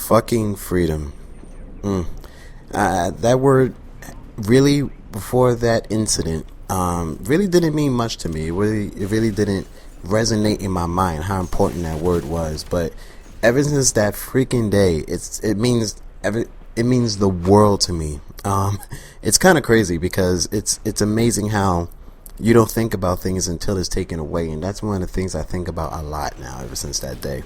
Fucking freedom. That word really, before that incident, really didn't mean much to me. It really didn't resonate in my mind how important that word was. But ever since that freaking day, it means the world to me. It's kind of crazy because it's amazing how you don't think about things until it's taken away, and that's one of the things I think about a lot now ever since that day.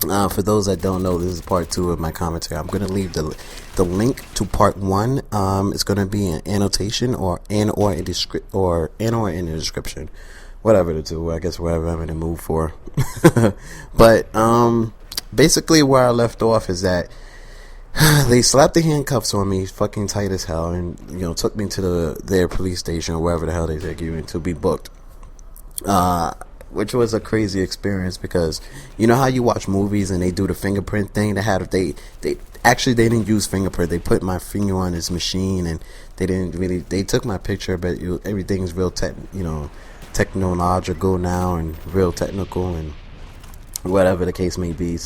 For those that don't know, this is part 2 of my commentary. I'm going to leave the link to part 1. It's going to be an annotation or in the description, whatever the two. I guess whatever I'm in the mood for. But basically, where I left off is that they slapped the handcuffs on me, fucking tight as hell, and took me to their police station or wherever the hell they take you to be booked. Which was a crazy experience because you know how you watch movies and they do the fingerprint thing. They didn't use fingerprint. They put my finger on this machine and they took my picture, but everything's real technological now and real technical and whatever the case may be.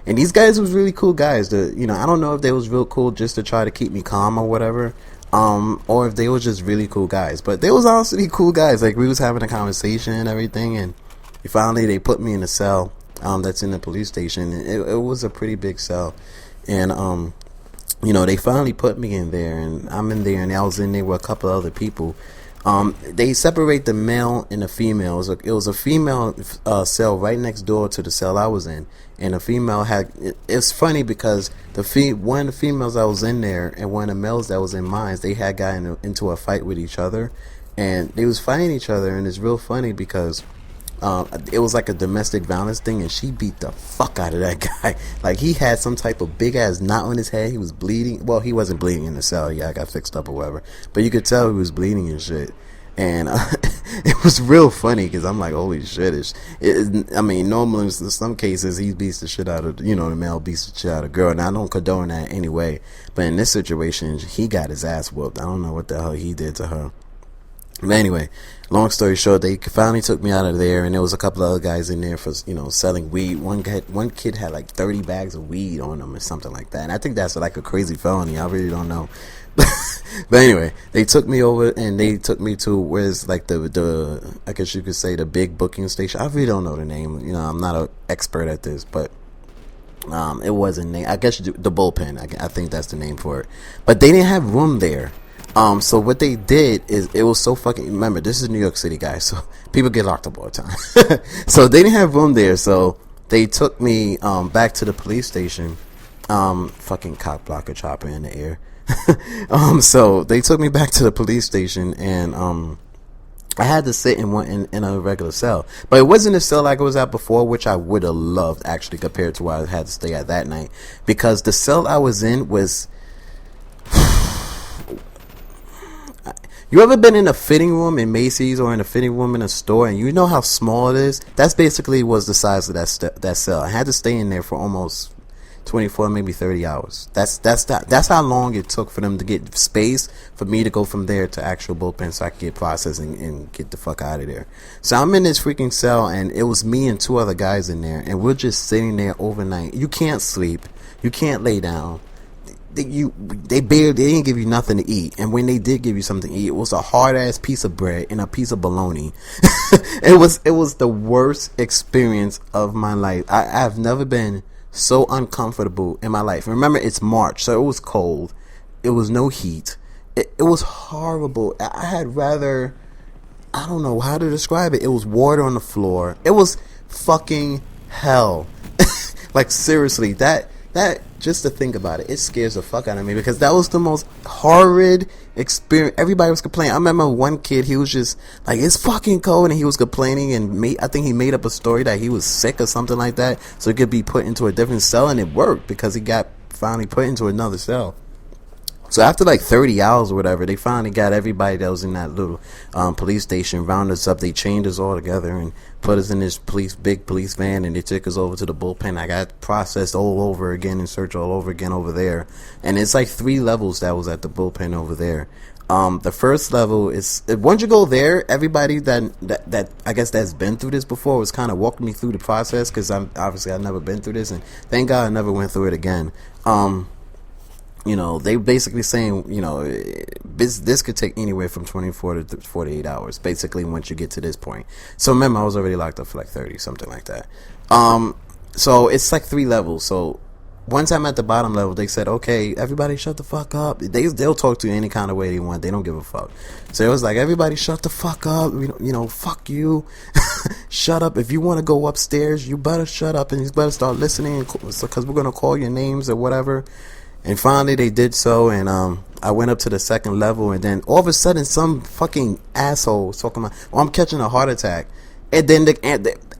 And these guys was really cool guys. I don't know if they was real cool just to try to keep me calm or whatever. Or if they were just really cool guys, but they was honestly cool guys. Like, we was having a conversation and everything, and finally they put me in a cell that's in the police station. It was a pretty big cell, and they finally put me in there, and I'm in there, and I was in there with a couple other people. They separate the male and the female. It was a female cell right next door to the cell I was in, and the female it's funny because one of the females that was in there and one of the males that was in mine, they had gotten into a fight with each other, and they was fighting each other, and it's real funny because it was like a domestic violence thing, and she beat the fuck out of that guy. Like, he had some type of big ass knot on his head. He was bleeding. Well, he wasn't bleeding in the cell. Yeah, I got fixed up or whatever, but you could tell he was bleeding and shit. And it was real funny because I'm like, holy shit. Normally in some cases he beats the shit out of, the male beats the shit out of the girl, and I don't condone that anyway, but in this situation he got his ass whooped. I don't know what the hell he did to her. But anyway, long story short, they finally took me out of there, and there was a couple of other guys in there for, selling weed. One kid had like 30 bags of weed on him or something like that, and I think that's like a crazy felony. I really don't know. But anyway, they took me over and they took me to where's like the I guess you could say the big booking station. I really don't know the name. I'm not an expert at this, but it wasn't name. I guess the bullpen. I think that's the name for it. But they didn't have room there. So what they did is, it was so fucking, remember, this is New York City, guys, so people get locked up all the time. So they didn't have room there, so they took me back to the police station. Fucking cock blocker chopper in the air. So they took me back to the police station, and I had to sit in a regular cell, but it wasn't a cell like I was at before, which I would have loved actually, compared to where I had to stay at that night, because the cell I was in was. You ever been in a fitting room in Macy's or in a fitting room in a store, and you know how small it is? That's basically was the size of that cell. I had to stay in there for almost 24, maybe 30 hours. That's how long it took for them to get space for me to go from there to actual bullpen so I could get processing and get the fuck out of there. So I'm in this freaking cell, and it was me and 2 other guys in there, and we're just sitting there overnight. You can't sleep. You can't lay down. They didn't give you nothing to eat, and when they did give you something to eat, it was a hard ass piece of bread and a piece of bologna. It was the worst experience of my life. I've never been so uncomfortable in my life. Remember, it's March, so it was cold. It was no heat. It was horrible. I had rather, I don't know how to describe it. It was water on the floor. It was fucking hell. Like, seriously, that just to think about it scares the fuck out of me, because that was the most horrid experience. Everybody was complaining. I remember one kid, he was just like, it's fucking cold, and he was complaining, and I think he made up a story that he was sick or something like that, so he could be put into a different cell, and it worked because he got finally put into another cell. So after like 30 hours or whatever, they finally got everybody that was in that little police station, rounded us up. They chained us all together and put us in this big police van, and they took us over to the bullpen. I got processed all over again and searched all over again over there. And it's like 3 levels that was at the bullpen over there. The first level is once you go there, everybody that I guess that's been through this before was kind of walking me through the process, because I've never been through this, and thank God I never went through it again. They basically saying, this could take anywhere from 24 to 48 hours, basically, once you get to this point. So remember, I was already locked up for like 30, something like that. So it's like 3 levels. So once I'm at the bottom level, they said, okay, everybody shut the fuck up. They'll talk to you any kind of way they want. They don't give a fuck. So it was like, everybody shut the fuck up. Fuck you. Shut up. If you want to go upstairs, you better shut up and you better start listening, because we're going to call your names or whatever. And finally they did so, and I went up to the second level, and then all of a sudden some fucking asshole was talking about, I'm catching a heart attack. And then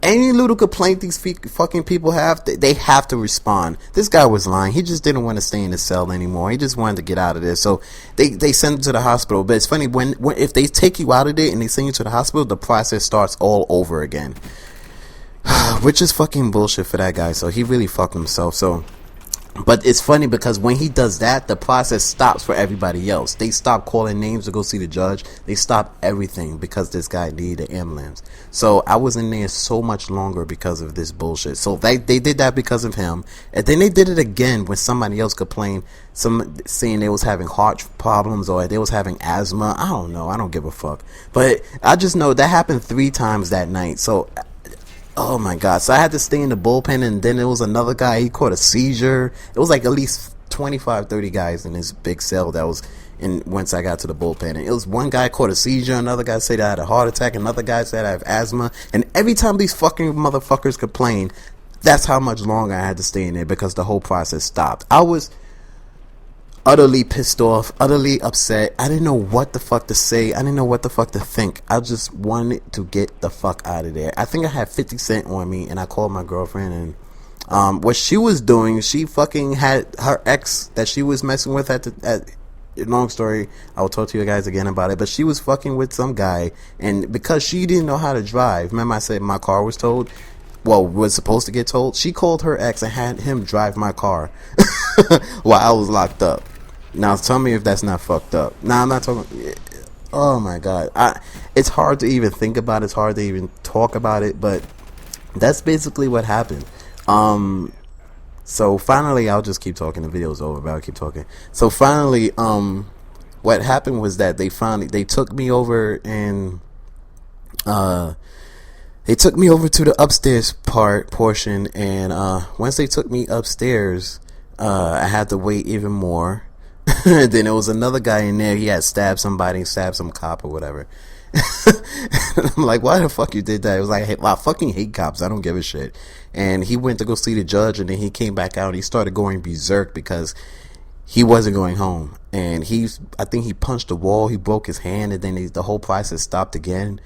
any little complaint these fucking people have, they have to respond. This guy was lying. He just didn't want to stay in the cell anymore. He just wanted to get out of there. So they sent him to the hospital. But it's funny, when if they take you out of there and they send you to the hospital, the process starts all over again. Which is fucking bullshit for that guy. So he really fucked himself. But it's funny because when he does that, the process stops for everybody else. They stop calling names to go see the judge. They stop everything because this guy needed an ambulance. So I was in there so much longer because of this bullshit. So they did that because of him. And then they did it again when somebody else complained, saying they was having heart problems or they was having asthma. I don't know. I don't give a fuck. But I just know that happened 3 times that night. So oh my god. So I had to stay in the bullpen, and then there was another guy, he caught a seizure. It was like at least 25-30 guys in this big cell that was in once I got to the bullpen. And it was one guy caught a seizure, another guy said I had a heart attack, another guy said I have asthma. And every time these fucking motherfuckers complained, that's how much longer I had to stay in there, because the whole process stopped. I was utterly pissed off, utterly upset. I didn't know what the fuck to say. I didn't know what the fuck to think. I just wanted to get the fuck out of there. I think I had 50 cents on me, and I called my girlfriend, and what she was doing, she fucking had her ex that she was messing with long story, I will talk to you guys again about it, but she was fucking with some guy, and because she didn't know how to drive, remember I said my car was towed? Well, was supposed to get towed. She called her ex and had him drive my car while I was locked up. Now tell me if that's not fucked up. Now I'm not talking. Oh my god, it's hard to even think about. It's hard to even talk about it. But that's basically what happened. So finally, I'll just keep talking. The video's over, but I'll keep talking. So finally, what happened was that they took me over, and they took me over to the upstairs portion. And once they took me upstairs, I had to wait even more. Then there was another guy in there. He had stabbed somebody, stabbed some cop or whatever. I'm like, why the fuck you did that? It was like, hey, well, I fucking hate cops. I don't give a shit. And he went to go see the judge, and then he came back out. And he started going berserk because he wasn't going home. And I think he punched the wall. He broke his hand, and then the whole process stopped again.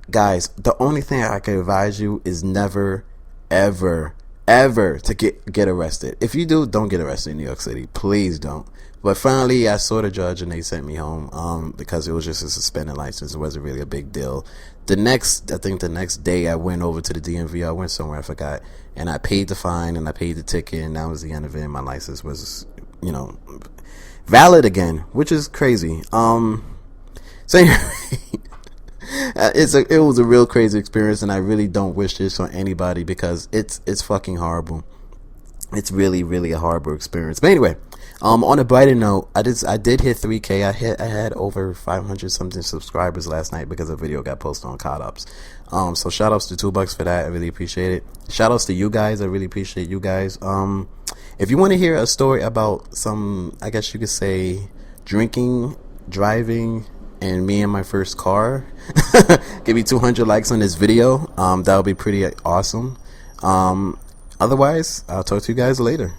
Guys, the only thing I can advise you is never, ever to get arrested. If you do, don't get arrested in New York City. Please don't. But finally, I saw the judge, and they sent me home because it was just a suspended license. It wasn't really a big deal. I think the next day, I went over to the DMV. I went somewhere, I forgot, and I paid the fine, and I paid the ticket, and that was the end of it. My license was, valid again, which is crazy. So anyway, it was a real crazy experience, and I really don't wish this on anybody because it's fucking horrible. It's really, really a horrible experience. But anyway, on a brighter note, I did hit 3K. I had over 500 something subscribers last night because a video got posted on Caught Ups. So shout outs to $2 for that. I really appreciate it. Shout outs to you guys. I really appreciate you guys. If you want to hear a story about some, I guess you could say, drinking, driving, and me in my first car, give me 200 likes on this video. That would be pretty awesome. Otherwise, I'll talk to you guys later.